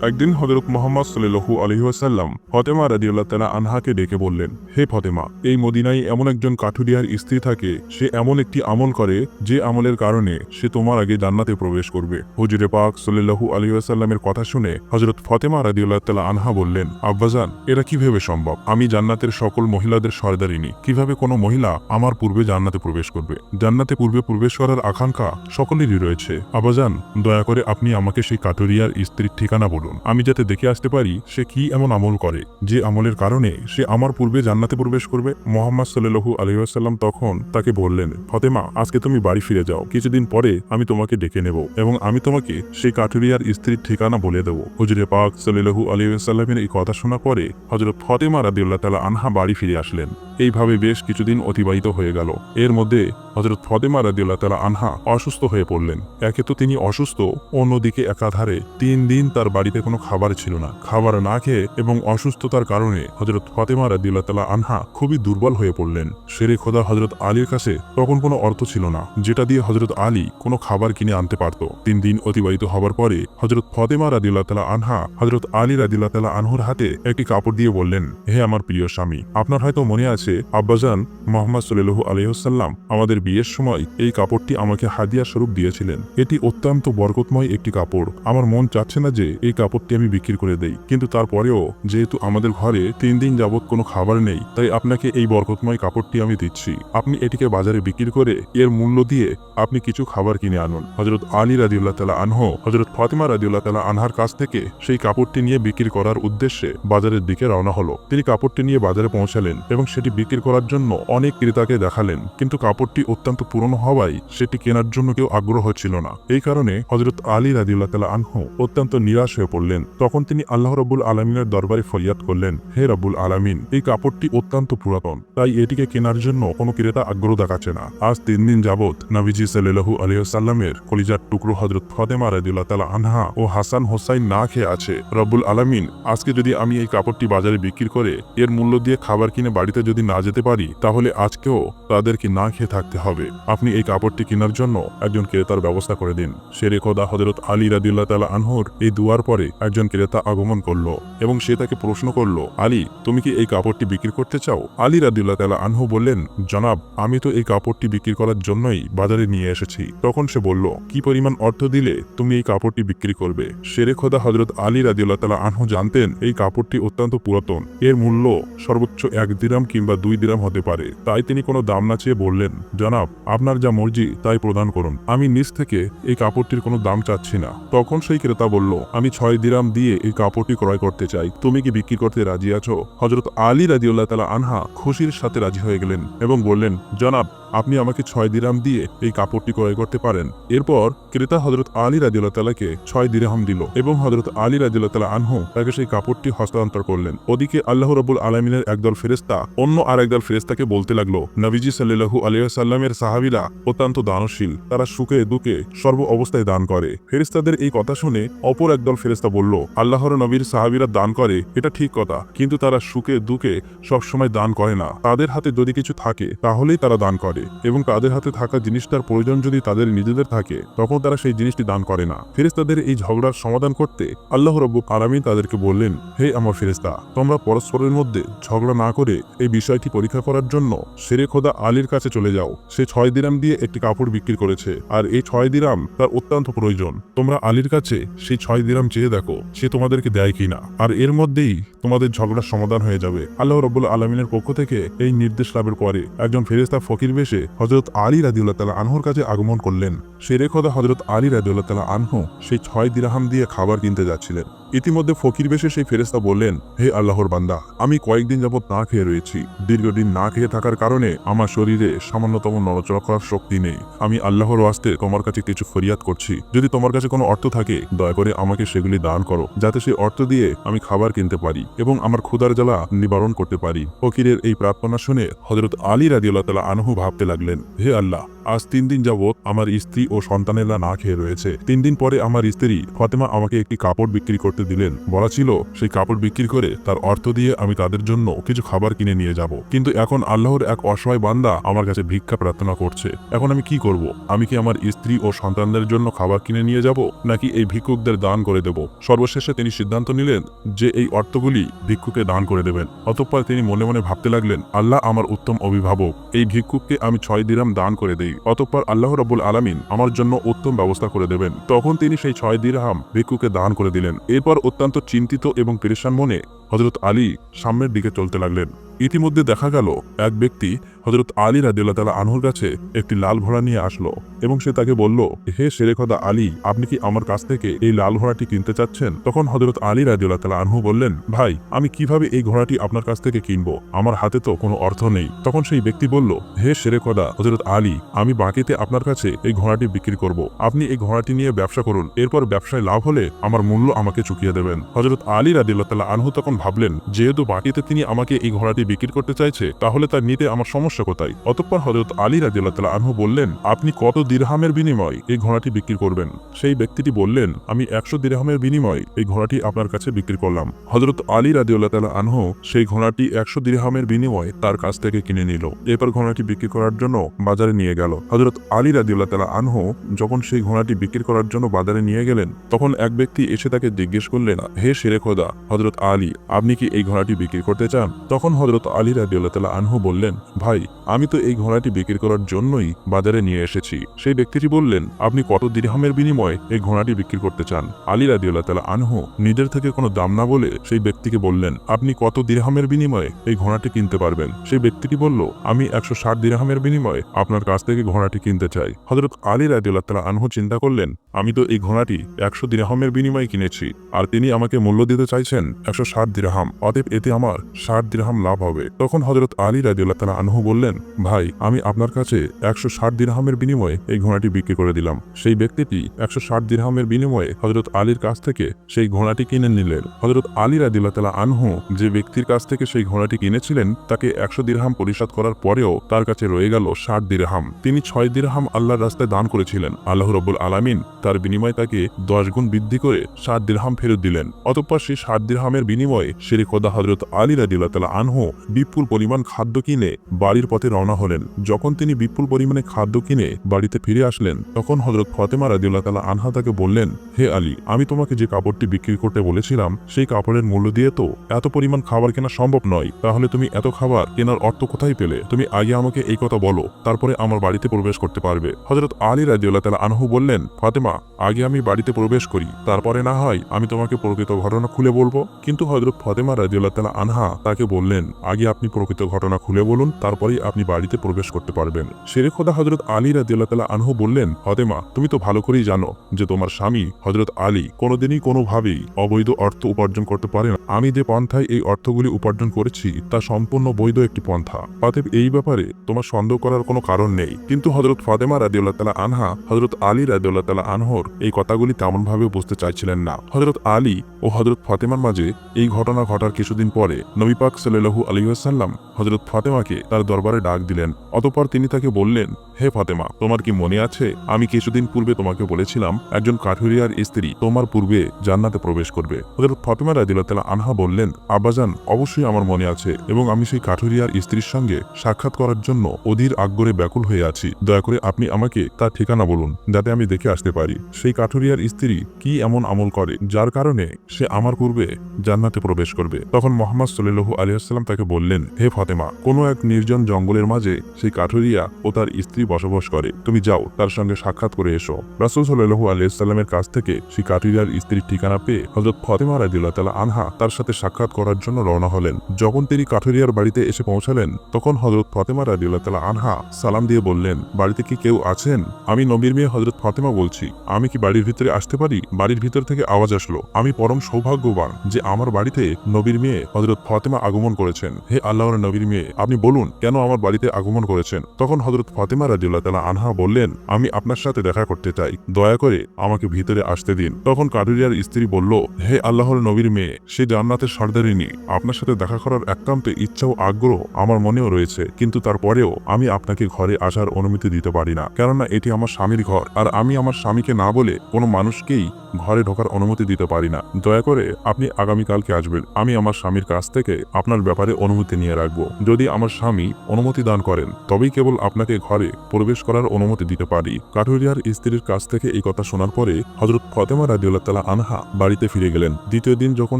একদিন হযরত মুহাম্মদ সাল্লাল্লাহু আলাইহি ওয়াসাল্লাম ফাতেমা রাদিয়াল্লাহু তাআলা আনহাকে ডেকে বললেন, হে ফাতেমা, এই মদিনায় এমন একজন কাঠুরিয়ার স্ত্রী থাকে, সে এমন একটি আমল করে যে আমলের কারণে সে তোমার আগে জান্নাতে প্রবেশ করবে। হুজুরে পাক সাল্লাল্লাহু আলাইহি ওয়াসাল্লামের কথা শুনে হযরত ফাতেমা রাদিয়াল্লাহু তাআলা আনহা বললেন, আব্বাজান, এটা কিভাবে সম্ভব? আমি জান্নাতের সকল মহিলাদের সর্দারিনী, কিভাবে কোনো মহিলা আমার পূর্বে জান্নাতে প্রবেশ করবে? জান্নাতে পূর্বে প্রবেশ করার আকাঙ্ক্ষা সকলেরই রয়েছে। আব্বাজান, দয়া করে আপনি আমাকে সেই কাঠুরিয়ার স্ত্রীর ঠিকানা বলুন, আমি যাতে দেখে আসতে পারি সে কি এমন আমল করে যে আমলের কারণে সে আমার পূর্বে জান্নাতে প্রবেশ করবে। মুহাম্মদ সাল্লাল্লাহু আলাইহি ওয়াসাল্লাম তখন তাকে বললেন, ফাতেমা, আজকে তুমি বাড়ি ফিরে যাও, কিছুদিন পরে আমি তোমাকে ডেকে নেব এবং আমি তোমাকে সেই কাঠুরিয়ার স্ত্রীর ঠিকানা বলে দেব। হুজুরে পাক সাল্লাল্লাহু আলাইহি ওয়াসাল্লামের এই কথা শোনা পরে হযরত ফাতেমা রাদিয়াল্লাহু তাআলা আনহা বাড়ি ফিরে আসলেন। এইভাবে বেশ কিছুদিন অতিবাহিত হয়ে গেল। এর মধ্যে হযরত ফাতেমা রাদিয়াল্লাহু তাআলা আনহা অসুস্থ হয়ে পড়লেন। একে তো তিনি অসুস্থ, অন্যদিকে একাধারে 3 দিন তার বাড়িতে কোনো খাবার ছিল না। খাবার না খেয়ে এবং অসুস্থতার কারণে হযরত ফাতেমা রাদিয়াল্লাহু তাআলা আনহা খুবই দুর্বল হয়ে পড়লেন। শেরে খোদা হযরত আলীর কাছে তখন কোনো অর্থ ছিল না যেটা দিয়ে হযরত আলী কোনো খাবার কিনে আনতে পারত। 3 দিন অতিবাহিত হবার পরে হযরত ফাতেমা রাদিয়াল্লাহু তাআলা আনহা হযরত আলী রাদিয়াল্লাহু তাআলা আনহুর হাতে একটি কাপড় দিয়ে বললেন, হে আমার প্রিয় স্বামী, আপনার হয়তো মনে আছে আব্বাজান মুহাম্মদ সাল্লাল্লাহু আলাইহি ওয়াসাল্লাম আমাদের বিয়ের সময় এই কাপড়টি আমাকে হাদিয়া স্বরূপ দিয়েছিলেন। এটি অত্যন্ত বরকতময় একটি কাপড়। আমার মন চাচ্ছে না যে এই কাপড়টি আমি বিক্রি করে দেই, কিন্তু তারপরেও যেহেতু আমাদের ঘরে 3 দিন যাবত কোনো খাবার নেই, তাই আপনাকে এই বরকতময় কাপড়টি আমি দিচ্ছি। আপনি এটিকে বাজারে বিক্রি করে এর মূল্য দিয়ে আপনি কিছু খাবার কিনে আনুন। হযরত আলী রাদিয়াল্লাহু তাআলা আনহু হযরত ফাতেমা রাদিয়াল্লাহু তাআলা আনহার কাছ থেকে সেই কাপড়টি নিয়ে বিক্রি করার উদ্দেশ্যে বাজারের দিকে রওনা হলো। তিনি কাপড়টি নিয়ে বাজারে পৌঁছালেন এবং সেটি বিক্রি করার জন্য অনেক ক্রেতাকে দেখালেন, কিন্তু কাপড়টি অত্যন্ত পুরনো হওয়ায় সেটি কেনার জন্য কেউ আগ্রহ ছিল না। এই কারণে হযরত আলী রাদিয়াল্লাহু তাআলা আনহু অত্যন্ত নিরাশ হয়ে পড়লেন। তখন তিনি আল্লাহ রাব্বুল আলামিনের দরবারে ফরিয়াদ করলেন, হে রাব্বুল আলামিন, এই কাপড়টি অত্যন্ত পুরাতন, তাই এটিকে কেনার জন্য কোনো ক্রেতা আগ্রহ দেখাচ্ছে না। আজ 3 দিন যাবত নবীজি সাল্লাল্লাহু আলাইহি ওয়াসাল্লামের কলিজার টুকরো হযরত ফাতেমা রাদিয়াল্লাহু তাআলা আনহা ও হাসান হোসাইন না খেয়ে আছে। রব্বুল আলামিন, আজকে যদি আমি এই কাপড়টি বাজারে বিক্রি করে এর মূল্য দিয়ে খাবার কিনে বাড়িতে যদি না যেতে পারি, তাহলে আজকেও তাদেরকে না খেয়ে থাকতে হবে। আপনি এই কাপড়টি কেনার জন্য একজন ক্রেতার ব্যবস্থা করে দিন। শেরে খোদা হযরত আলী রাদিয়াল্লাহু তাআলা আনহুর এই দুয়ার পরে একজন ক্রেতা আগমন করলো এবং সে তাকে প্রশ্ন করলো, আলী, তুমি কি এই কাপড়টি বিক্রি করতে চাও? আলী রাদিয়াল্লাহু তাআলা আনহু বললেন, জনাব, আমি তো এই কাপড়টি বিক্রি করার জন্যই বাজারে নিয়ে এসেছি। তখন সে বলল, কি পরিমাণ অর্থ দিলে তুমি এই কাপড়টি বিক্রি করবে? শেরে খোদা হযরত আলী রাদিয়াল্লাহু তাআলা আনহু জানতেন এই কাপড়টি অত্যন্ত পুরাতন, এর মূল্য সর্বোচ্চ 1 দিরহাম কিংবা 2 দিরহাম হতে পারে। তাই তিনি কোনো দাম না চেয়ে বললেন, জনাব, আপনার যা মর্জি তাই প্রদান করুন, আমি নিজ থেকে এই কাপড়টির কোনো দাম চাচ্ছি না। তখন সেই ক্রেতা বলল, আমি 6 দিরহাম দিয়ে এই কাপড়টি ক্রয় করতে চাই, তুমি কি বিক্রি করতে রাজি আছো? হযরত আলী রাদিয়াল্লাহু তাআলা আনহা খুশির সাথে রাজি হয়ে গেলেন এবং বললেন, জনাব, আপনি আমাকে 6 দিরহাম দিয়ে এই কাপড়টি ক্রয় করতে পারেন। এরপর ক্রেতা হযরত আলী রাদিয়াল্লাহু তাআলাকে 6 দিরহাম দিল এবং হযরত আলী রাদিয়াল্লাহু তাআলা আনহু তাকে সেই কাপড়টি হস্তান্তর করলেন। ওদিকে আল্লাহ রাব্বুল আলামিনের একদল ফেরেশতা অন্য আরেকদল ফেরেশতাকে বলতে লাগলো, নবীজি সাল্লাল্লাহু আলাইহি ওয়াসাল্লামের সাহাবীরা অত্যন্ত দানশীল, তারা সুখে দুঃখে সর্ব অবস্থায় দান করে। ফেরেশতাদের এই কথা শুনে অপর একদল ফেরেশতা বলল, আল্লাহর নবীর সাহাবীরা দান করে এটা ঠিক কথা, কিন্তু তারা সুখে দুঃখে সবসময় দান করে না। তাদের হাতে যদি কিছু থাকে তাহলেই তারা দান করে, এবং তাদের হাতে থাকা জিনিসটার প্রয়োজন যদি তাদের নিজেদের থাকে তখন তারা সেই জিনিসটি দান করে না। ফেরেশতাদের এই ঝগড়ার সমাধান করতে আল্লাহ রাব্বুল আলামিন তাদেরকে বললেন, হে আমার ফেরেশতা, তোমরা পরস্পরের মধ্যে ঝগড়া না করে এই বিষয়টি পরীক্ষা করার জন্য শেরে খোদা আলীর কাছে চলে যাও। সে 6 দিরহাম দিয়ে একটি কাপড় বিক্রি করেছে, আর এই 6 দিরহাম তার অত্যন্ত প্রয়োজন। তোমরা আলীর কাছে সেই 6 দিরহাম চেয়ে দেখো সে তোমাদেরকে দেয় কিনা, আর এর মধ্যেই তোমাদের ঝগড়ার সমাধান হয়ে যাবে। আল্লাহ রাব্বুল আলামিনের পক্ষ থেকে এই নির্দেশ লাভের পরে একজন ফেরেশতা ফকির বেশে হযরত আলী রাদিয়াল্লাহু তাআলা আনহুর কাছে আগমন করলেন। শেরে খোদা হযরত আলী রাদিয়াল্লাহু তাআলা আনহু সেই 6 দিরহাম দিয়ে খাবার কিনতে যাচ্ছিলেন। ইতিমধ্যে ফকির বেশে সেই ফেরেশতা বললেন, হে আল্লাহর বান্দা, আমি কয়েকদিন যাবত না খেয়ে রয়েছি। দীর্ঘদিন না খেয়ে থাকার কারণে আমার শরীরে সামান্যতম নড়াচড়া করার শক্তি নেই। আমি আল্লাহর ওয়াস্তে তোমার কাছে কিছু ফরিয়াদ করছি, যদি তোমার কাছে কোনো অর্থ থাকে দয়া করে আমাকে সেগুলি দান করো, যাতে সেই অর্থ দিয়ে আমি খাবার কিনতে পারি এবং আমার ক্ষুধার জ্বালা নিবারণ করতে পারি। ফকিরের এই প্রার্থনা শুনে হযরত আলী রাদিয়াল্লাহু তাআলা আনহু ভাবতে লাগলেন, হে আল্লাহ, আজ 3 দিন যাবত আমার স্ত্রী ও সন্তানেরা না খেয়ে রয়েছে। 3 দিন পরে আমার স্ত্রী ফাতেমা আমাকে একটি কাপড় বিক্রি করতে করতে দিলেন। বলা ছিল সেই কাপড় বিক্রি করে তার অর্থ দিয়ে আমি তাদের জন্য কিছু খাবার কিনে নিয়ে যাব, কিন্তু এখন আল্লাহর এক অসহায় বান্দা আমার কাছে ভিক্ষা প্রার্থনা করছে। এখন আমি কি করব? আমি কি আমার স্ত্রী ও সন্তানদের জন্য খাবার কিনে নিয়ে যাব, নাকি এই ভিক্ষুকদের দান করে দেব? সর্বশেষে তিনি সিদ্ধান্ত নিলেন যে এই অর্থগুলি ভিক্ষুকে দান করে দেবেন। অতঃপর তিনি মনে মনে ভাবতে লাগলেন, আল্লাহ আমার উত্তম অভিভাবক, এই ভিক্ষুককে আমি 6 দিরহাম দান করে দেই, অতঃপর আল্লাহ রাব্বুল আলামিন আমার জন্য উত্তম ব্যবস্থা করে দেবেন। তখন তিনি সেই 6 দিরহাম ভিক্ষুকে দান করে দিলেন। এরপর অত্যন্ত চিন্তিত এবং পেরেশান মনে হযরত আলী সামনের দিকে চলতে লাগলেন। ইতিমধ্যে দেখা গেল এক ব্যক্তি হযরত আলী রাদিয়াল্লাহু তাআলা আনহুর কাছে একটি লাল ঘোড়া নিয়ে আসলো এবং সে তাকে বলল, হে শেরেখোদা আলী, আপনি কি আমার কাছ থেকে এই লাল ঘোড়াটি কিনতে চাচ্ছেন? তখন হযরত আলী রাদিয়াল্লাহু তাআলা আনহু বললেন, ভাই, আমি কিভাবে এই ঘোড়াটি আপনার কাছ থেকে কিনবো? আমার হাতে তো কোনো অর্থ নেই। তখন সেই ব্যক্তি বলল, হে শেরেখোদা হযরত আলী, আমি বাকিতে আপনার কাছে এই ঘোড়াটি বিক্রি করব। আপনি এই ঘোড়াটি নিয়ে ব্যবসা করুন, এরপর ব্যবসায় লাভ হলে আমার মূল্য আমাকে চুকিয়ে দেবেন। হযরত আলী রাদিয়াল্লাহু তাআলা আনহু তখন ভাবলেন, যেহেতু বাকিতে তিনি আমাকে এই ঘোড়াটি বিক্রি করতে চাইছে, তাহলে তার নিতে আমার সমস্যা কোথায়? অতঃপর হযরত আলী রাদিয়াল্লাহু তাআলা আনহু বললেন, আপনি কত দিরহামের বিনিময়ে এই ঘোড়াটি বিক্রি করবেন? সেই ব্যক্তিটি বললেন, আমি 100 দিরহামের বিনিময়ে এই ঘোড়াটি আপনার কাছে বিক্রি করলাম। হযরত আলী রাদিয়াল্লাহু তাআলা আনহু সেই ঘোড়াটি 100 দিরহামের বিনিময়ে তার কাছ থেকে কিনে নিল। এরপর ঘোড়াটি বিক্রি করার জন্য বাজারে নিয়ে গেল। হযরত আলী রাদিয়াল্লাহু তাআলা আনহু যখন সেই ঘোড়াটি বিক্রি করার জন্য বাজারে নিয়ে গেলেন, তখন এক ব্যক্তি এসে তাকে জিজ্ঞেস করলেন, হে শেরেখোদা হযরত আলী, আপনি কি এই ঘোড়াটি বিক্রি করতে চান? তখন হযরত আলী রাদিয়াল্লাহু তাআলা আনহু বললেন, ভাই, আমি তো এই ঘোড়াটি বিক্রি করার জন্যই বাজারে নিয়ে এসেছি। সেই ব্যক্তিটি বললেন, আপনি কত দিরহামের বিনিময়ে এই ঘোড়াটি বিক্রি করতে চান? আলী রাদিয়াল্লাহু তাআলা আনহু নিজের থেকে কোনো দাম না বলে সেই ব্যক্তিকে বললেন, আপনি কত দিরহামের বিনিময়ে এই ঘোড়াটি কিনতে পারবেন? সেই ব্যক্তিটি বলল, আমি 160 দিরহামের বিনিময়ে আপনার কাছ থেকে ঘোড়াটি কিনতে চাই। হযরত আলী রাদিয়াল্লাহু তাআলা আনহু চিন্তা করলেন, আমি তো এই ঘোড়াটি 100 দিরহামের বিনিময়ে কিনেছি, আর তিনি আমাকে মূল্য দিতে চাইছেন 160 দিরহাম, অতএব এতে আমার 60 দিরহাম লাভ হবে। তখন হযরত আলী রাদিয়াল্লাহু তাআলা আনহু বললেন, ভাই, আমি আপনার কাছে 160 দিরহামের বিনিময়ে এই ঘোড়াটি বিক্রি করে দিলাম। সেই ব্যক্তিটি 160 দিরহামের বিনিময়ে হযরত আলীর কাছ থেকে সেই ঘোড়াটি কিনে নিলেন। হযরত আলী রাদিয়াল্লাহু তাআলা আনহু যে ব্যক্তির কাছ থেকে সেই ঘোড়াটি কিনেছিলেন, তাকে 100 দিরহাম পরিশোধ করার পরেও তার কাছে রয়ে গেল 60 দিরহাম। তিনি 6 দিরহাম আল্লাহর রাস্তায় দান করেছিলেন। আল্লাহ রাব্বুল আলামিন তার বিনিময়ে তাকে 10 গুণ বৃদ্ধি করে 60 দিরহাম ফেরত দিলেন। অতঃপর সেই 60 দিরহামের বিনিময়ে শেরেখোদা হযরত আলী রাদিয়াল্লাহু তাআলা আনহু বিপুল পরিমাণ খাদ্য কিনে বাড়ির পথে রওনা হলেন। যখন তিনি বিপুল পরিমাণে খাদ্য কিনে বাড়িতে ফিরে আসলেন, তখন হযরত ফাতেমা রাদিয়াল্লাহু তাআলা আনহা তাকে বললেন, হে আলী, আমি তোমাকে যে কাপড়টি বিক্রি করতে বলেছিলাম, সেই কাপড়ের মূল্য দিয়ে তো এত পরিমাণ খাবার কেনা সম্ভব নয়। তাহলে তুমি এত খাবার কেনার অর্থ কোথায় পেলে? তুমি আগে আমাকে এই কথা বলো, তারপরে আমার বাড়িতে প্রবেশ করতে পারবে। হযরত আলী রাদিয়াল্লাহু তাআলা আনহু বললেন, ফাতেমা, আগে আমি বাড়িতে প্রবেশ করি, তারপরে না হয় আমি তোমাকে প্রকৃত ঘটনা খুলে বলবো। কিন্তু হযরত ফাতেমা রাদিয়াল্লাহু তাআলা আনহা তাকে বললেন, আগে আপনি প্রকৃত ঘটনা খুলে বলুন, তারপরেই আপনি বাড়িতে প্রবেশ করতে পারবেন। শেরেখোদা হযরত আলী রাদিয়াল্লাহু তাআলা আনহু বললেন, ফাতেমা, তুমি তো ভালো করেই জানো যে তোমার স্বামী হযরত আলী কোনোদিনই কোনোভাবেই অবৈধ অর্থ উপার্জন করতে পারে না। আমি যে পন্থায় এই অর্থগুলি উপার্জন করেছি তা সম্পূর্ণ বৈধ একটি পন্থা, অতএব এই ব্যাপারে তোমার সন্দেহ করার কোনো কারণ নেই। কিন্তু হযরত ফাতেমা রাদিয়াল্লাহু তাআলা আনহা হযরত আলী রাদিয়াল্লাহু তাআলা আনহুর এই কথাগুলি তেমনভাবে বুঝতে চাইছিলেন না। হযরত আলী ও হযরত ফাতেমার মাঝে এই ঘটনা ঘটার কিছুদিন পরে নবী পাক সাল্লাল্লাহু আলাইহি ওয়াসাল্লাম হযরত ফাতেমাকে তার দরবারে ডাক দিলেন। অতঃপর তিনি তাকে বললেন, হে ফাতেমা, তোমার কি মনে আছে আমি কিছুদিন পূর্বে তোমাকে বলেছিলাম একজন কাঠুরিয়ার স্ত্রী তোমার পূর্বে জান্নাতে প্রবেশ করবে? হযরত ফাতেমা রাদিয়াল্লাহু তাআলা আনহা বললেন, আব্বাজান, অবশ্যই আমার মনে আছে এবং আমি সেই কাঠুরিয়ার স্ত্রীর সঙ্গে সাক্ষাৎ করার জন্য অধীর আগ্রহে ব্যাকুল হয়ে আছি। দয়া করে আপনি আমাকে তার ঠিকানা বলুন, যাতে আমি দেখে আসতে পারি সেই কাঠুরিয়ার স্ত্রী কি এমন আমল করে যার কারণে সে আমার পূর্বে জান্নাতে প্রবেশ করবে। তখন মুহাম্মদ সাল্লাল্লাহু আলাইহি ওয়াসাল্লাম তাকে বললেন, হে ফাতেমা, কোনো এক নির্জন জঙ্গলের মাঝে সেই কাঠুরিয়া ও তার স্ত্রী বসবাস করে, তুমি যাও তার সঙ্গে সাক্ষাৎ করে এসো। রাসূল সাল্লাল্লাহু আলাইহি ওয়াসাল্লামের কাছ থেকে সেই কাঠুরিয়ার স্ত্রীর ঠিকানা পেয়ে হযরত ফাতেমা রাদিয়াল্লাহু তাআলা আনহা তার সাথে সাক্ষাৎ করার জন্য রওনা হলেন। যখন তিনি কাঠুরিয়ার বাড়িতে এসে পৌঁছালেন, তখন হযরত ফাতেমা রাদিয়াল্লাহু তাআলা আনহা সালাম দিয়ে বললেন, বাড়িতে কি কেউ আছেন? আমি নবীর মেয়ে হযরত ফাতেমা বলছি, আমি কি বাড়ির ভিতরে আসতে পারি? বাড়ির ভিতর থেকে আওয়াজ আসলো, আমি পরম সৌভাগ্যবান যে আমার বাড়িতে নবীর মেয়ে হযরত ফাতেমা আগমন করেছেন। হে আল্লাহর নবীর মেয়ে, আপনি বলুন কেন আমার বাড়িতে আগমন করেছেন? তখন হযরত ফাতেমা রাদিয়াল্লাহু তাআলা আনহা বললেন, আমি আপনার সাথে দেখা করতে চাই, দয়া করে আমাকে ভিতরে আসতে দিন। তখন কাঠুরিয়ার স্ত্রী বলল, হে আল্লাহর নবীর মেয়ে, সে জান্নাতের সর্দারিনী, আপনার সাথে দেখা করার একান্ত ইচ্ছা ও আগ্রহ আমার মনেও রয়েছে, কিন্তু তারপরেও আমি আপনাকে ঘরে আসার অনুমতি দিতে পারি না, কেননা এটি আমার স্বামীর ঘর, আর আমি আমার স্বামীকে না বলে কোনো মানুষকেই ঘরে ঢোকার অনুমতি দিতে পারি না। দয়া করে আপনি আগামীকালকে আসবেন। আমি আমার স্বামীর কাছ থেকে আপনার ব্যাপারে অনুমতি নিয়ে রাখবো। যদি আমার স্বামী অনুমতি দান করেন তবেই কেবল আপনাকে ঘরে প্রবেশ করার অনুমতি দিতে পারি। কাঠুরিয়ার স্ত্রীর কাছ থেকে এই কথা শোনার পরে হযরত ফাতেমা রাদিয়াল্লাহু তাআলা আনহা বাড়িতে ফিরে গেলেন। দ্বিতীয় দিন যখন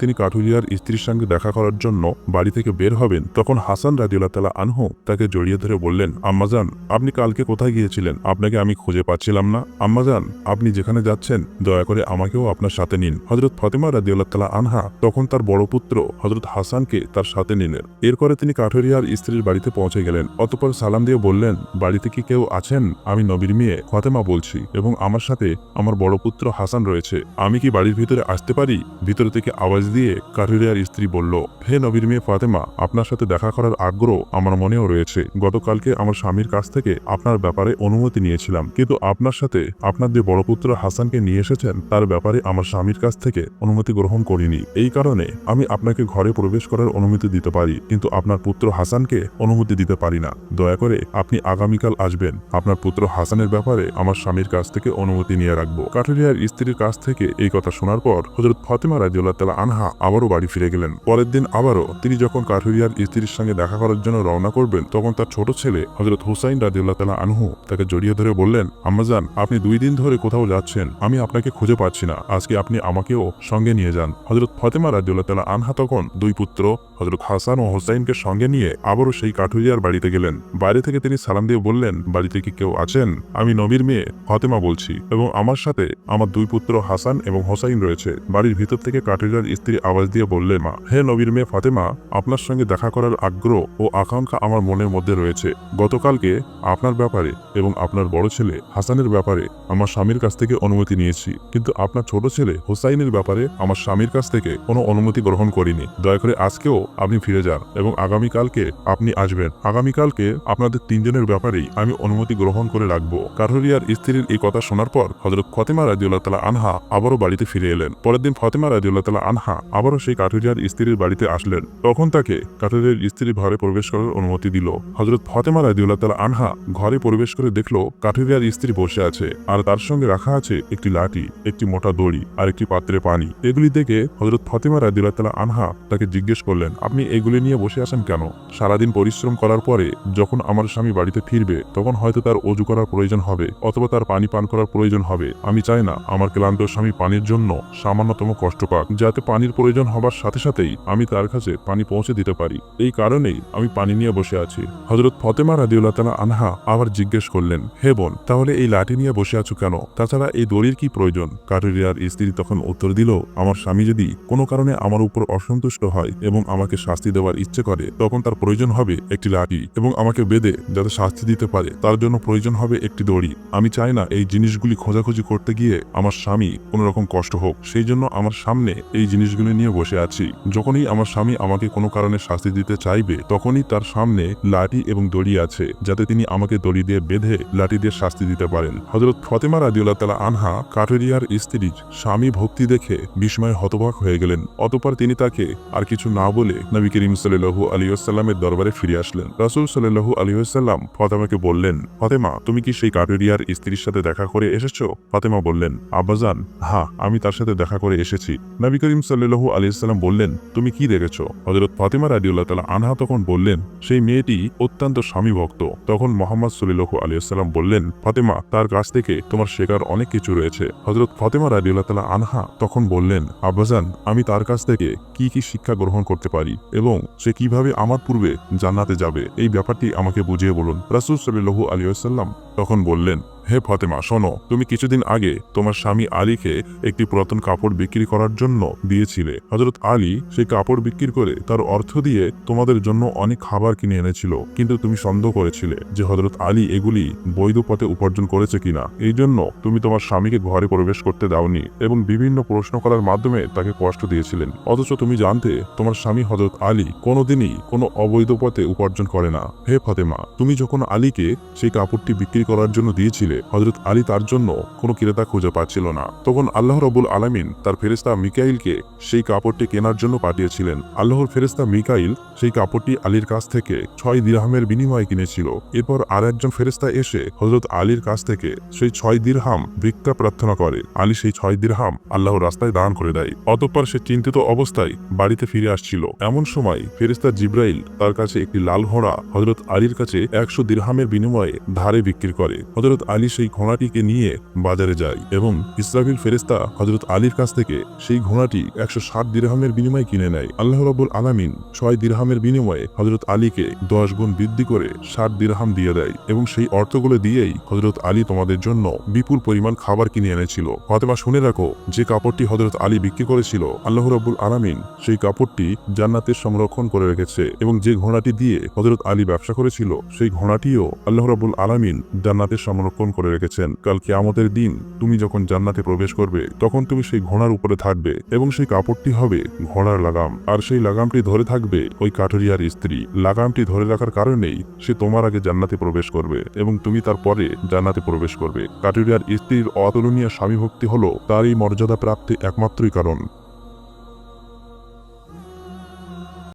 তিনি কাঠুরিয়ার স্ত্রীর সঙ্গে দেখা করার জন্য বাড়ি থেকে বের হবেন, তখন হাসান রাদিয়াল্লাহু তাআলা আনহু তাকে জড়িয়ে ধরে বললেন, আম্মাজান, আপনি কালকে কোথায় গিয়েছিলেন? আপনাকে আমি খুঁজে পাচ্ছিলাম না। আম্মাজান, আপনি যেখানে যাচ্ছেন দয়া করে আমাকেও আপনার সাথে নিন। হযরত ফাতেমা রাদিয়াল্লাহু তাআলা আনহা তখন তার বড় পুত্র হযরত হাসানকে তার সাথে নিলেন। এরপরে তিনি কাঠুরিয়ার স্ত্রীর বাড়িতে পৌঁছে গেলেন। অতঃপর সালাম দিয়ে বললেন, বাড়িতে কি কেউ আছেন? আমি নবীর মেয়ে ফাতেমা বলছি এবং আমার সাথে আমার বড় পুত্র হাসান রয়েছে। আমি কি বাড়ির ভিতরে আসতে পারি? ভিতরে থেকে আওয়াজ দিয়ে কাঠুরিয়ার স্ত্রী বলল, হে নবীর মেয়ে ফাতেমা, আপনার সাথে দেখা করার আগ্রহ আমার মনেও রয়েছে। গতকালকে আমার স্বামীর কাছ থেকে আপনার ব্যাপারে অনুমতি নিয়েছিলাম, কিন্তু আপনার সাথে আপনার যে বড় পুত্র হাসানকে নিয়ে এসেছেন তার ব্যাপারে আমার স্বামীর কাছ থেকে অনুমতি গ্রহণ করিনি। এই কারণে আমি আপনাকে ঘরে প্রবেশ করার অনুমতি দিতে পারি, কিন্তু আপনার পুত্র হাসানকে অনুমতি দিতে পারি না। দয়া করে আপনি আগামীকাল আসবেন। আপনার পুত্র হাসানের ব্যাপারে আমার স্বামীর কাছ থেকে অনুমতি নিয়ে রাখবো। কাঠুরিয়ার স্ত্রীর কাছ থেকে এই কথা শোনার পর হযরত ফাতেমা রাদিয়াল্লাহু তাআলা আনহা আবারও বাড়ি ফিরে গেলেন। পরের দিন আবারও তিনি যখন কাঠুরিয়ার স্ত্রীর সঙ্গে দেখা করার জন্য রওনা করবেন, তখন তার ছোট ছেলে হযরত হুসাইন রাদিয়াল্লাহু তাআলা আনহু তাকে জড়িয়ে ধরে বললেন, আম্মাজান, আপনি 2 দিন ধরে কোথাও যাচ্ছেন, আমি আপনাকে খুঁজে পাচ্ছি না। আজকে আপনি আমাকেও সঙ্গে নিয়ে যান। হযরত ফাতেমা রাদিয়াল্লাহু তাআলা আনহা তখন 2 পুত্র হযরত হাসান ও হুসাইনকে সঙ্গে নিয়ে আবারও সেই কাঠুরিয়ার বাড়িতে গেলেন। বাইরে থেকে তিনি সালাম দিয়ে বললেন, বাড়িতে কি কেউ আছেন? আমি নবীর মেয়ে ফাতেমা বলছি এবং আমার সাথে আমার 2 পুত্র হাসান এবং হোসাইন রয়েছে। বাড়ির ভিতর থেকে কাঠুরিয়ার স্ত্রী আওয়াজ দিয়ে বললেন, মা, হে নবীর মেয়ে ফাতেমা, আপনার সঙ্গে দেখা করার আগ্রহ ও আকাঙ্ক্ষা আমার মনের মধ্যে রয়েছে। গতকালকে আপনার ব্যাপারে এবং আপনার বড় ছেলে হাসানের ব্যাপারে আমার স্বামীর কাছ থেকে অনুমতি নিয়েছি, কিন্তু আপনার ছোট ছেলে হোসাইনের ব্যাপারে আমার স্বামীর কাছ থেকে কোনো অনুমতি গ্রহণ করিনি। দয়া করে আজকেও আপনি ফিরে যান এবং আগামীকালকে আপনি আসবেন। আগামীকালকে আপনাদের 3 জনের ব্যাপারেই আমি অনুমতি গ্রহণ করে রাখবো। কাঠুরিয়ার স্ত্রীর এই কথা শোনার পর হযরত ফাতেমা রাদিয়াল্লাহু তাআলা আনহা আবারও বাড়িতে ফিরে এলেন। পরের দিন ফাতেমা রাদিয়াল্লাহু তাআলা আনহা আবারও সেই কাঠুরিয়ার স্ত্রীর বাড়িতে আসলেন। তখন তাকে কাঠুরিয়ার স্ত্রী ঘরে প্রবেশ করার অনুমতি দিল। হযরত ফাতেমা রাদিয়াল্লাহু তাআলা আনহা ঘরে প্রবেশ করে দেখলো কাঠুরিয়ার স্ত্রী বসে আছে, আর তার সঙ্গে রাখা আছে একটি লাঠি, একটি মোটা দড়ি আর একটি পাত্রে পানি। এগুলি দেখে হযরত ফাতেমা রাদিয়াল্লাহু তাআলা আনহা তাকে জিজ্ঞেস করলেন, আপনি এগুলি নিয়ে বসে আছেন কেন? সারাদিন পরিশ্রম করার পরে যখন আমার স্বামী বাড়িতে ফিরবে তখন হয়তো তার ওযু করার প্রয়োজন হবে অথবা তার পানি পান করার প্রয়োজন হবে। আমি চাই না আমার ক্লান্ত স্বামী পানির জন্য সামান্যতম কষ্ট পাক, যাতে পানির প্রয়োজন হবার সাথে সাথেই আমি তার কাছে পানি পৌঁছে দিতে পারি। এই কারণেই আমি পানি নিয়ে বসে আছি। হযরত ফাতেমা রাদিয়াল্লাহু তাআলা আনহা আবার জিজ্ঞেস করলেন, হে বোন, তাহলে এই লাঠি নিয়ে বসে আছো কেন? তাছাড়া এই দড়ির কি প্রয়োজন? কাঠুরিয়ার স্ত্রী তখন উত্তর দিল, আমার স্বামী যদি কোনো কারণে আমার উপর অসন্তুষ্ট হয় এবং আমাকে শাস্তি দেওয়ার ইচ্ছে করে, তখন তার প্রয়োজন হবে একটি লাঠি এবং আমাকে বেঁধে যাতে শাস্তি দিতে পারে তার জন্য প্রয়োজন হবে একটি দড়ি। আমি চাই না এই জিনিসগুলি খোঁজাখুঁজি করতে গিয়ে আমার স্বামী কোনো রকম কষ্ট হোক, সেই জন্য আমার সামনে এই জিনিসগুলি নিয়ে বসে আছি। যখনই আমার স্বামী আমাকে কোনো কারণে শাস্তি দিতে চাইবে তখনই তার সামনে লাঠি এবং দড়ি আছে, যাতে তিনি আমাকে দড়ি দিয়ে বেঁধে লাঠি দিয়ে শাস্তি দিতে পারেন। হযরত ফাতেমা রাদিয়াল্লাহু তাআলা আনহা কাঠুরিয়ার স্ত্রীর স্বামী ভক্তি দেখে বিস্ময়ে হতবাক হয়ে গেলেন। অতঃপর তিনি তাকে আর কিছু না বলে নবী করিম সাল্লাল্লাহু আলাইহি ওয়াসাল্লামের দরবারে ফিরে আসলেন। রাসূল সাল্লাল্লাহু আলাইহি ওয়াসাল্লাম ফাতেমাকে বললেন, ফাতেমা, তুমি কি সেই কাঠুরিয়ার স্ত্রীর সাথে দেখা করে এসেছো? ফাতেমা বললেন, আব্বাজান, হ্যাঁ, আমি তার সাথে দেখা করে এসেছি। নবী করিম সাল্লাল্লাহু আলাইহি ওয়াসাল্লাম বললেন, তুমি কি দেখেছো? হযরত ফাতেমা রাদিয়াল্লাহু তাআলা আনহা তখন বললেন, সেই মেয়েটি অত্যন্ত স্বামী ভক্ত। তখন মুহাম্মদ সাল্লাল্লাহু আলাইহি ওয়াসাল্লাম বললেন, ফাতেমা, তার কাছ থেকে তোমার শেখার অনেক কিছু রয়েছে। হযরত ফাতেমা রাদিয়াল্লাহু তাআলা আনহা তখন বললেন, আব্বাজান, আমি তার কাছ থেকে কি কি শিক্ষা গ্রহণ করতে পারি এবং সে কিভাবে আমার পূর্বে জান্নাতে যাবে, এই ব্যাপারটি আমাকে বুঝিয়ে বলুন। রাসূল সাল্লাল্লাহু আলাইহি ওয়াসাল্লাম তখন বললেন, হে ফাতেমা, শোনো, তুমি কিছুদিন আগে তোমার স্বামী আলীকে একটি পুরাতন কাপড় বিক্রি করার জন্য দিয়েছিলে। হযরত আলী সেই কাপড় বিক্রি করে তার অর্থ দিয়ে তোমাদের জন্য অনেক খাবার কিনে এনেছিল, কিন্তু তুমি সন্দেহ করেছিলে যে হযরত আলী এগুলি বৈধ পথে উপার্জন করেছে কিনা। এই জন্য তুমি তোমার স্বামীকে ঘরে প্রবেশ করতে দাওনি এবং বিভিন্ন প্রশ্ন করার মাধ্যমে তাকে কষ্ট দিয়েছিলেন। অথচ তুমি জানতে তোমার স্বামী হযরত আলী কোনোদিনই কোনো অবৈধ পথে উপার্জন করে না। হে ফাতেমা, তুমি যখন আলীকে সেই কাপড়টি বিক্রি করার জন্য দিয়েছিলে হযরত আলী তার জন্য কোনো ক্রেতা খুঁজে পাচ্ছিল না। তখন আল্লাহ রাব্বুল আলামিন তার ফেরেশতা মিকাইলকে সেই কাপড়টি কেনার জন্য পাঠিয়েছিলেন। আল্লাহর ফেরেশতা মিকাইল সেই কাপড়টি আলীর কাছ থেকে 6 দিরহামের বিনিময়ে কিনেছিল। এরপর আর একজন ফেরেশতা এসে হযরত আলীর কাছ থেকে সেই 6 দিরহাম ভিক্ষা প্রার্থনা করে। আলী সেই 6 দিরহাম আল্লাহর রাস্তায় দান করে দেয়। অতঃপর সে চিন্তিত অবস্থায় বাড়িতে ফিরে আসছিল। এমন সময় ফেরেশতা জিব্রাইল তার কাছে একটি লাল ঘোড়া হযরত আলীর কাছে 100 দিরহামের বিনিময়ে ধারে বিক্রি করে। হযরত আলী সেই ঘোড়াটিকে নিয়ে বাজারে যায় এবং ইসরাফিল ফেরেশতা হযরত আলীর কাছ থেকে সেই ঘোড়াটি 160 দিরহামের বিনিময়ে কিনে নেয়। আল্লাহ রাব্বুল আলামিন 6 দিরহামের বিনিময়ে হযরত আলীকে 10 গুণ বৃদ্ধি করে 60 দিরহাম দিয়ে দেয় এবং সেই অর্থগুলো দিয়েই হযরত আলী তোমাদের জন্য বিপুল পরিমাণ খাবার কিনে এনেছিল। ফাতেমা শুনে রাখো, যে কাপড়টি হযরত আলী বিক্রি করেছিল আল্লাহ রাব্বুল আলামিন সেই কাপড়টি জান্নাতের সংরক্ষণ করে রেখেছে এবং যে ঘোড়াটি দিয়ে হযরত আলী ব্যবসা করেছিল সেই ঘোড়াটিও আল্লাহ রাব্বুল আলামিন জান্নাতের সংরক্ষণ করে রেখেছেন। কাল কিয়ামতের দিন তুমি যখন জান্নাতে প্রবেশ করবে তখন তুমি সেই ঘোড়ার উপরে থাকবে এবং সেই কাপড়টি হবে ঘোড়ার লাগাম, আর সেই লাগামটি ধরে থাকবে ওই কাঠুরিয়ার স্ত্রী। লাগামটি ধরে রাখার কারণেই সে তোমার আগে জান্নাতে প্রবেশ করবে এবং তুমি তার পরে জান্নাতে প্রবেশ করবে। কাঠুরিয়ার স্ত্রীর অতুলনীয় স্বামী ভক্তি হলো তার এই মর্যাদা প্রাপ্তি একমাত্রই কারণ।